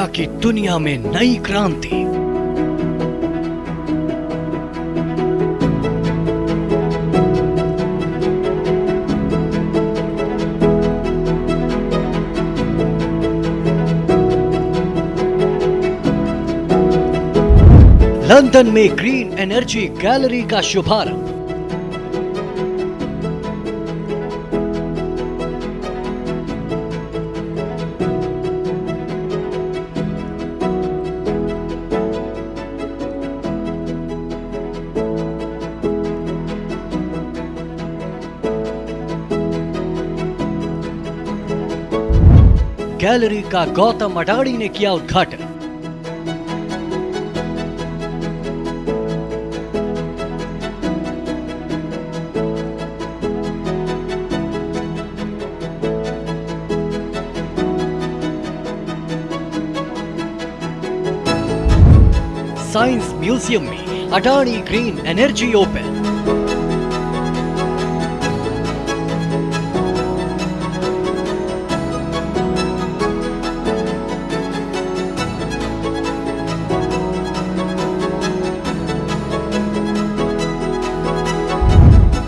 ऊर्जा की दुनिया में नई क्रांति। लंदन में ग्रीन एनर्जी गैलरी का शुभारंभ। गैलरी का गौतम अडाणी ने किया उद्घाटन। साइंस म्यूजियम में Adani green energy open.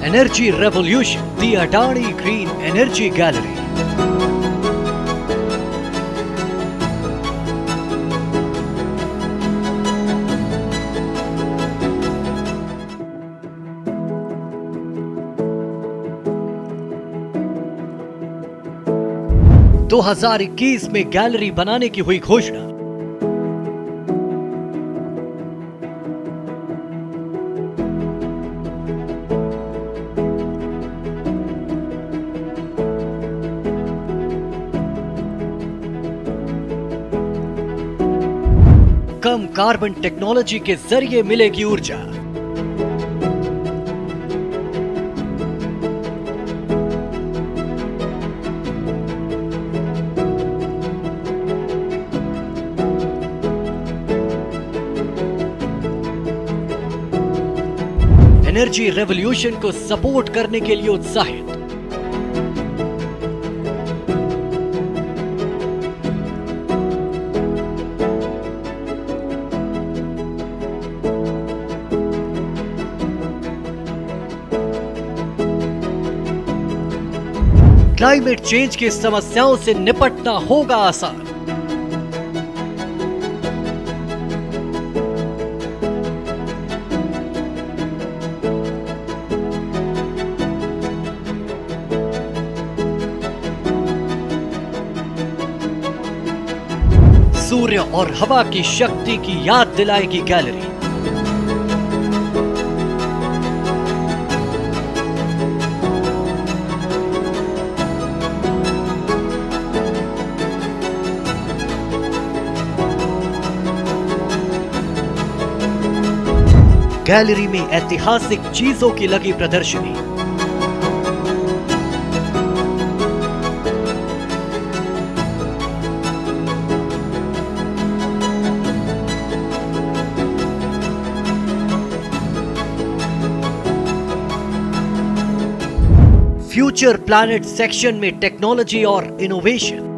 Energy revolution, the Adani green energy gallery. दो 2021 में गैलरी बनाने की हुई घोषणा। कम कार्बन टेक्नोलॉजी के जरिए मिलेगी ऊर्जा। एनर्जी रेवोल्यूशन को सपोर्ट करने के लिए उत्साहित। क्लाइमेट चेंज की समस्याओं से निपटना होगा आसान। सूर्य और हवा की शक्ति की याद दिलाएगी गैलरी। गैलरी में ऐतिहासिक चीजों की लगी प्रदर्शनी। फ्यूचर प्लैनेट सेक्शन में टेक्नोलॉजी और इनोवेशन।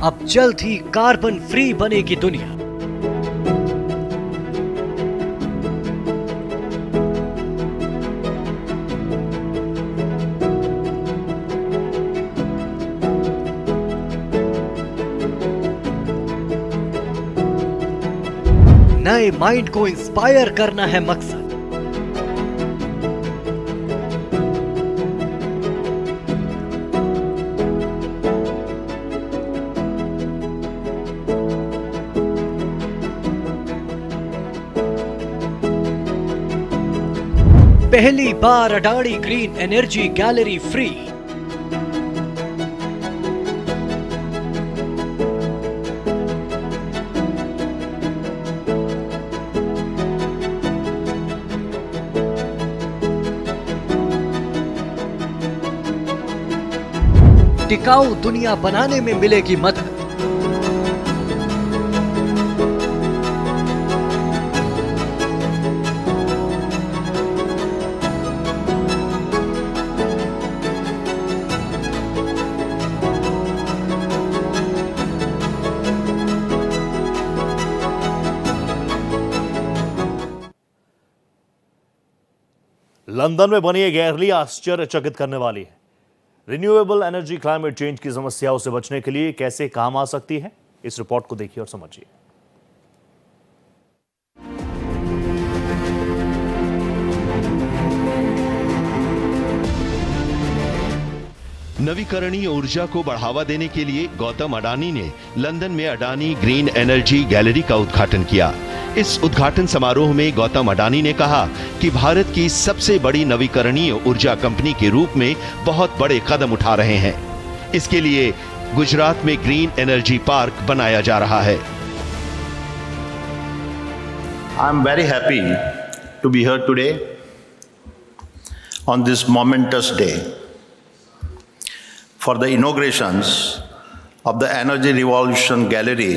अब जल्द ही कार्बन फ्री बनेगी दुनिया। नए माइंड को इंस्पायर करना है मकसद। पहली बार अडाणी ग्रीन एनर्जी गैलरी फ्री। टिकाऊ दुनिया बनाने में मिलेगी मदद। लंदन में बनी ये गैलरी आश्चर्यचकित करने वाली है। रिन्यूएबल एनर्जी क्लाइमेट चेंज की समस्याओं से बचने के लिए कैसे काम आ सकती है, इस रिपोर्ट को देखिए और समझिए। नवीकरणीय ऊर्जा को बढ़ावा देने के लिए गौतम अडानी ने लंदन में अडानी ग्रीन एनर्जी गैलरी का उद्घाटन किया। इस उद्घाटन समारोह में गौतम अडानी ने कहा कि भारत की सबसे बड़ी नवीकरणीय ऊर्जा कंपनी के रूप में बहुत बड़े कदम उठा रहे हैं। इसके लिए गुजरात में ग्रीन एनर्जी पार्क बनाया जा रहा है। I am very happy to be here today on this momentous day for the inaugurations of the Energy Revolution Gallery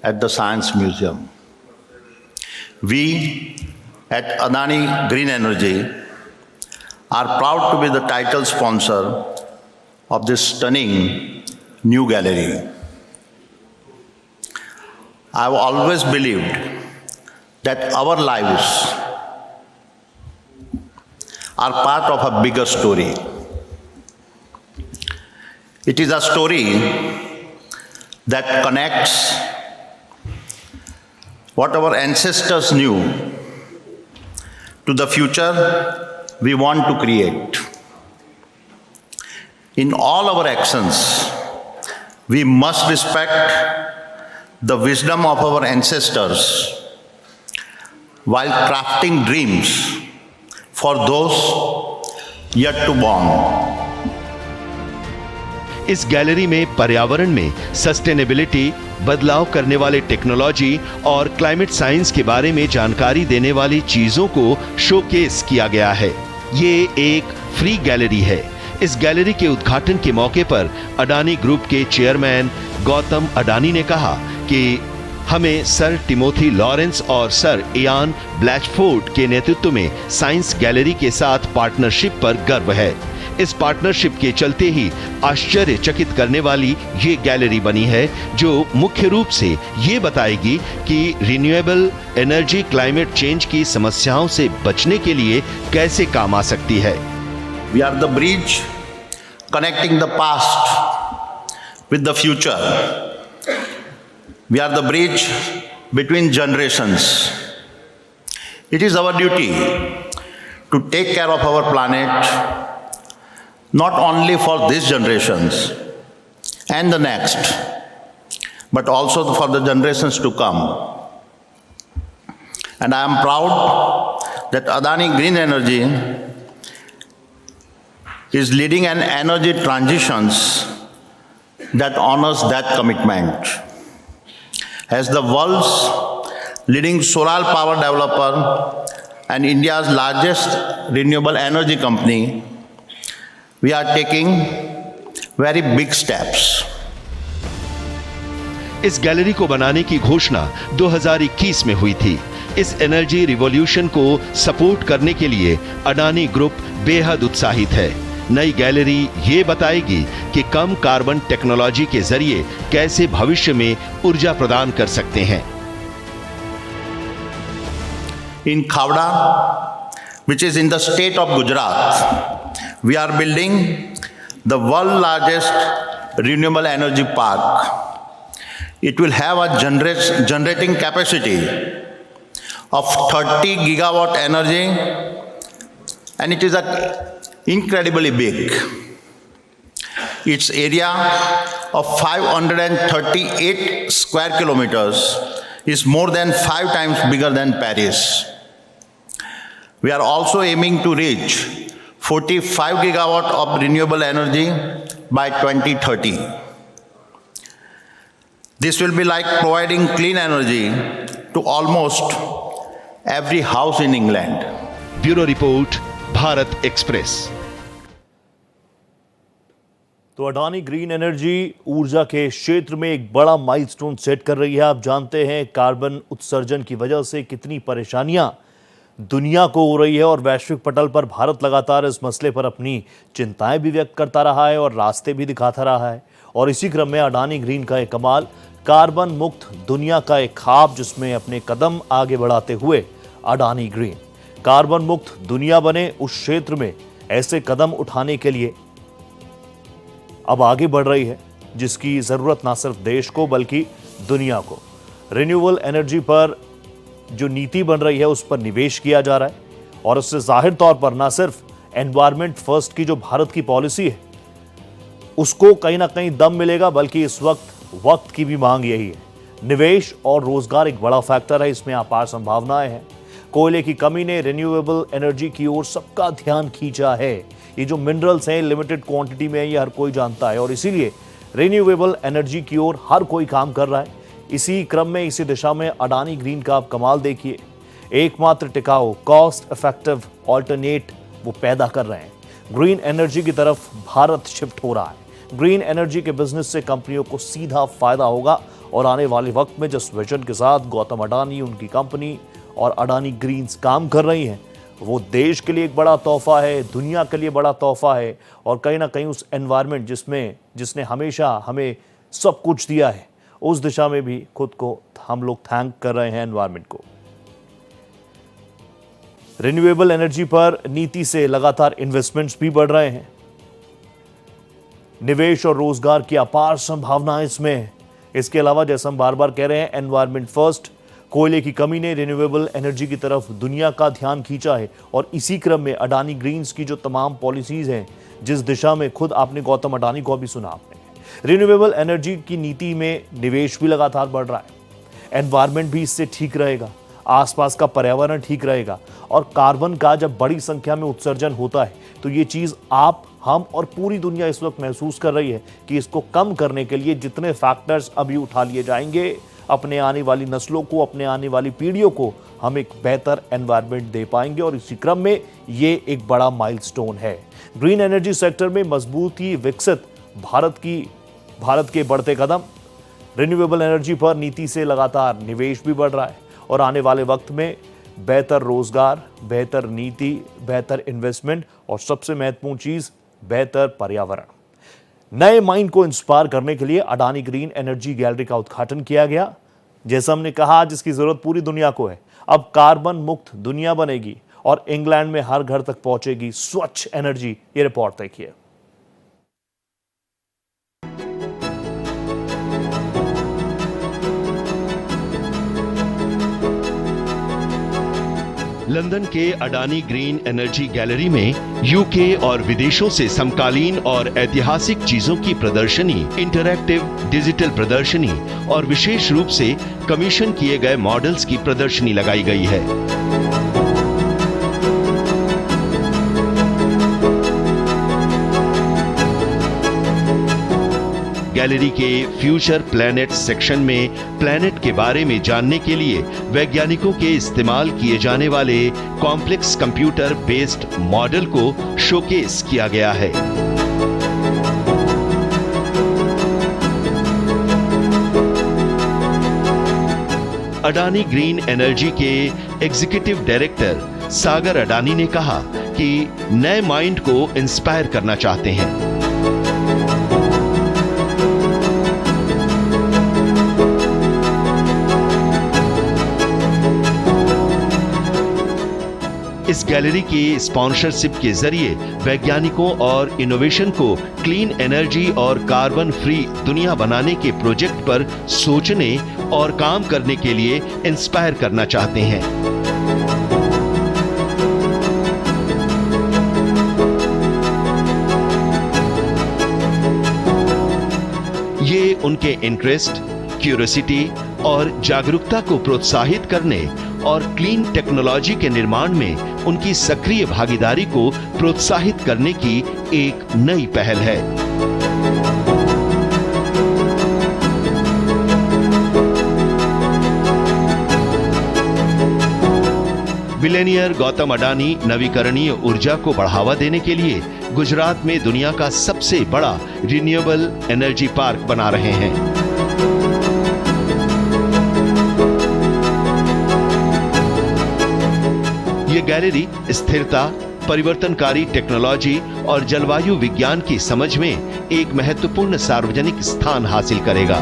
at the Science Museum. We at Adani Green Energy are proud to be the title sponsor of this stunning new gallery. I have always believed that our lives are part of a bigger story. It is a story that connects what our ancestors knew to the future we want to create. In all our actions, we must respect the wisdom of our ancestors while crafting dreams for those yet to born. इस gallery में पर्यावरण में sustainability, बदलाव करने वाले technology और climate science के बारे में जानकारी देने वाली चीजों को शोकेस किया गया है। ये एक फ्री गैलरी है। इस गैलरी के उद्घाटन के मौके पर अडानी ग्रुप के चेयरमैन गौतम अडानी ने कहा कि हमें सर टिमोथी लॉरेंस और सर इयान ब्लैचफोर्ड के नेतृत्व में साइंस गैलरी के साथ पार्टनरशिप पर गर्व है। इस पार्टनरशिप के चलते ही आश्चर्यचकित करने वाली ये गैलरी बनी है, जो मुख्य रूप से ये बताएगी कि रिन्यूएबल एनर्जी क्लाइमेट चेंज की समस्याओं से बचने के लिए कैसे काम आ सकती है। We are the bridge connecting the past with the future. We are the bridge between generations. It is our duty to take care of our planet, not only for these generations and the next, but also for the generations to come. And I am proud that Adani Green Energy is leading an energy transitions that honors that commitment. As the world's leading solar power developer and India's largest renewable energy company, we are taking very big steps. इस gallery को बनाने की घोषणा 2021 में हुई थी। इस energy revolution को सपोर्ट करने के लिए अडानी ग्रुप बेहद उत्साहित है। नई गैलरी ये बताएगी कि कम कार्बन टेक्नोलॉजी के जरिए कैसे भविष्य में ऊर्जा प्रदान कर सकते हैं। In Khavda, which is in the state of Gujarat, we are building the world's largest renewable energy park. It will have a generating capacity of 30 gigawatt energy, and it is incredibly big. Its area of 538 square kilometers is more than 5 times bigger than Paris. We are also aiming to reach 45 gigawatt of renewable energy by 2030. This will be like providing clean energy to almost every house in England. Bureau report, Bharat express. तो Adani green energy ऊर्जा के क्षेत्र में एक बड़ा milestone set कर रही है। आप जानते हैं कार्बन उत्सर्जन की वजह से कितनी परेशानियां दुनिया को हो रही है और वैश्विक पटल पर भारत लगातार इस मसले पर अपनी चिंताएं भी व्यक्त करता रहा है और रास्ते भी दिखाता रहा है। और इसी क्रम में अडानी ग्रीन का एक कमाल, कार्बन मुक्त दुनिया का एक ख्वाब जिसमें अपने कदम आगे बढ़ाते हुए अडानी ग्रीन कार्बन मुक्त दुनिया बने, उस क्षेत्र में ऐसे कदम उठाने के लिए अब आगे बढ़ रही है, जिसकी जरूरत ना सिर्फ देश को बल्कि दुनिया को। रिन्यूएबल एनर्जी पर जो नीति बन रही है उस पर निवेश किया जा रहा है और उससे जाहिर तौर पर ना सिर्फ एनवायरमेंट फर्स्ट की जो भारत की पॉलिसी है उसको कहीं ना कहीं दम मिलेगा, बल्कि इस वक्त की भी मांग यही है। निवेश और रोजगार एक बड़ा फैक्टर है, इसमें अपार संभावनाएं हैं। कोयले की कमी ने रिन्यूएबल एनर्जी की ओर सबका ध्यान खींचा है। ये जो मिनरल्स हैं लिमिटेड क्वांटिटी में है, ये हर कोई जानता है और इसीलिए रिन्यूएबल एनर्जी की ओर हर कोई काम कर रहा है। इसी क्रम में, इसी दिशा में अडानी ग्रीन का आप कमाल देखिए। एकमात्र टिकाऊ कॉस्ट इफेक्टिव ऑल्टरनेट वो पैदा कर रहे हैं। ग्रीन एनर्जी की तरफ भारत शिफ्ट हो रहा है। ग्रीन एनर्जी के बिजनेस से कंपनियों को सीधा फायदा होगा और आने वाले वक्त में जिस विजन के साथ गौतम अडानी, उनकी कंपनी और अडानी ग्रीन्स काम कर रही हैं, वो देश के लिए एक बड़ा तोहफा है, दुनिया के लिए बड़ा तोहफा है और कहीं ना कहीं उस एनवायरनमेंट जिसने हमेशा हमें सब कुछ दिया है, उस दिशा में भी खुद को हम लोग थैंक कर रहे हैं एनवायरनमेंट को। रिन्यूएबल एनर्जी पर नीति से लगातार इन्वेस्टमेंट्स भी बढ़ रहे हैं। निवेश और रोजगार की अपार संभावनाएं इसमें है। इसके अलावा जैसे हम बार बार कह रहे हैं, एनवायरनमेंट फर्स्ट, कोयले की कमी ने रिन्यूएबल एनर्जी की तरफ दुनिया का ध्यान खींचा है और इसी क्रम में अडानी ग्रीन्स की जो तमाम पॉलिसीज हैं, जिस दिशा में खुद आपने गौतम अडानी को भी सुना आपने, रिन्यूएबल एनर्जी की नीति में निवेश भी लगातार बढ़ रहा है। एनवायरनमेंट भी इससे ठीक रहेगा, आसपास का पर्यावरण ठीक रहेगा और कार्बन का जब बड़ी संख्या में उत्सर्जन होता है तो ये चीज़ आप, हम और पूरी दुनिया इस वक्त महसूस कर रही है कि इसको कम करने के लिए जितने फैक्टर्स अभी उठा लिए जाएंगे, अपने आने वाली नस्लों को, अपने आने वाली पीढ़ियों को हम एक बेहतर एनवायरनमेंट दे पाएंगे और इसी क्रम में ये एक बड़ा माइलस्टोन है। ग्रीन एनर्जी सेक्टर में मजबूती विकसित भारत के बढ़ते कदम, रिन्यूएबल एनर्जी पर नीति से लगातार निवेश भी बढ़ रहा है और आने वाले वक्त में बेहतर रोजगार, बेहतर नीति, बेहतर इन्वेस्टमेंट और सबसे महत्वपूर्ण चीज बेहतर पर्यावरण। नए माइंड को इंस्पायर करने के लिए अडानी ग्रीन एनर्जी गैलरी का उद्घाटन किया गया। जैसा हमने कहा, जिसकी जरूरत पूरी दुनिया को है। अब कार्बन मुक्त दुनिया बनेगी और इंग्लैंड में हर घर तक पहुंचेगी स्वच्छ एनर्जी। ये रिपोर्ट देखिए। लंदन के अडानी ग्रीन एनर्जी गैलरी में यूके और विदेशों से समकालीन और ऐतिहासिक चीजों की प्रदर्शनी, इंटरैक्टिव डिजिटल प्रदर्शनी और विशेष रूप से कमीशन किए गए मॉडल्स की प्रदर्शनी लगाई गई है। गैलरी के फ्यूचर प्लैनेट सेक्शन में प्लैनेट के बारे में जानने के लिए वैज्ञानिकों के इस्तेमाल किए जाने वाले कॉम्प्लेक्स कंप्यूटर बेस्ड मॉडल को शोकेस किया गया है। अडानी ग्रीन एनर्जी के एग्जीक्यूटिव डायरेक्टर सागर अडानी ने कहा कि नए माइंड को इंस्पायर करना चाहते हैं। इस गैलरी की स्पॉन्सरशिप के जरिए वैज्ञानिकों और इनोवेशन को क्लीन एनर्जी और कार्बन फ्री दुनिया बनाने के प्रोजेक्ट पर सोचने और काम करने के लिए इंस्पायर करना चाहते हैं। ये उनके इंटरेस्ट, क्यूरियोसिटी और जागरूकता को प्रोत्साहित करने और क्लीन टेक्नोलॉजी के निर्माण में उनकी सक्रिय भागीदारी को प्रोत्साहित करने की एक नई पहल है। बिलियनियर गौतम अडानी नवीकरणीय ऊर्जा को बढ़ावा देने के लिए गुजरात में दुनिया का सबसे बड़ा रिन्यूएबल एनर्जी पार्क बना रहे हैं। ये गैलरी स्थिरता, परिवर्तनकारी टेक्नोलॉजी और जलवायु विज्ञान की समझ में एक महत्वपूर्ण सार्वजनिक स्थान हासिल करेगा।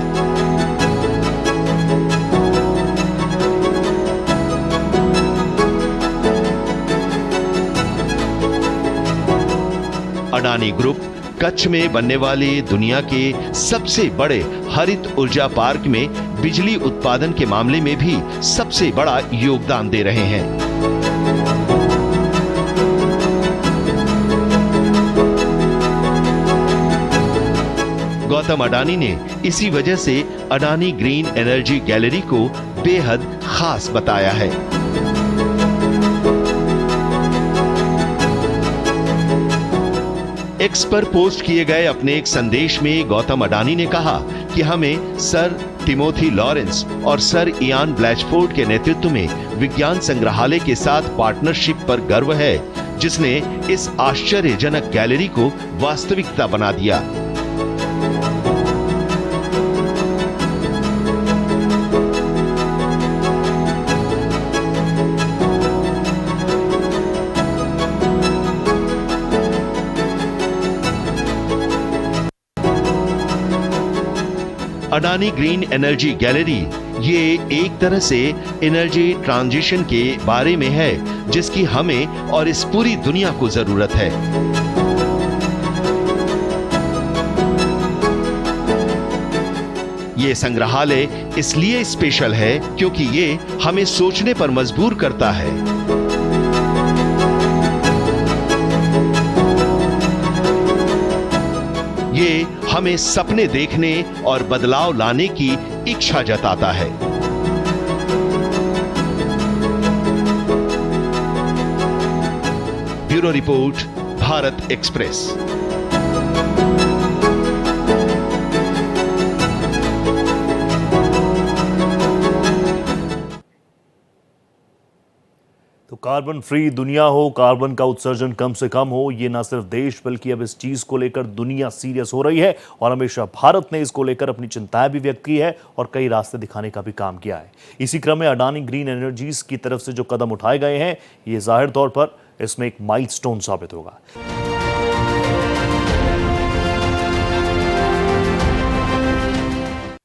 अडानी ग्रुप कच्छ में बनने वाले दुनिया के सबसे बड़े हरित ऊर्जा पार्क में बिजली उत्पादन के मामले में भी सबसे बड़ा योगदान दे रहे हैं। गौतम अडानी ने इसी वजह से अडानी ग्रीन एनर्जी गैलरी को बेहद खास बताया है। एक्स पर पोस्ट किए गए अपने एक संदेश में गौतम अडानी ने कहा कि हमें सर टिमोथी लॉरेंस और सर इयान ब्लैचफोर्ड के नेतृत्व में विज्ञान संग्रहालय के साथ पार्टनरशिप पर गर्व है, जिसने इस आश्चर्यजनक गैलरी को वास्तविकता बना दिया। अडानी ग्रीन एनर्जी गैलरी ये एक तरह से एनर्जी ट्रांजिशन के बारे में है, जिसकी हमें और इस पूरी दुनिया को जरूरत है। ये संग्रहालय इसलिए स्पेशल है क्योंकि ये हमें सोचने पर मजबूर करता है। ये हमें सपने देखने और बदलाव लाने की इच्छा जताता है। Bureau report, Bharat express. तो कार्बन फ्री दुनिया हो, कार्बन का उत्सर्जन कम से कम हो, ये ना सिर्फ देश बल्कि अब इस चीज को लेकर दुनिया सीरियस हो रही है और हमेशा भारत ने इसको लेकर अपनी चिंताएं भी व्यक्त की है और कई रास्ते दिखाने का भी काम किया है। इसी क्रम में अडानी ग्रीन एनर्जीज की तरफ से जो कदम उठाए गए हैं, ये जाहिर तौर पर इसमें एक माइलस्टोन साबित होगा।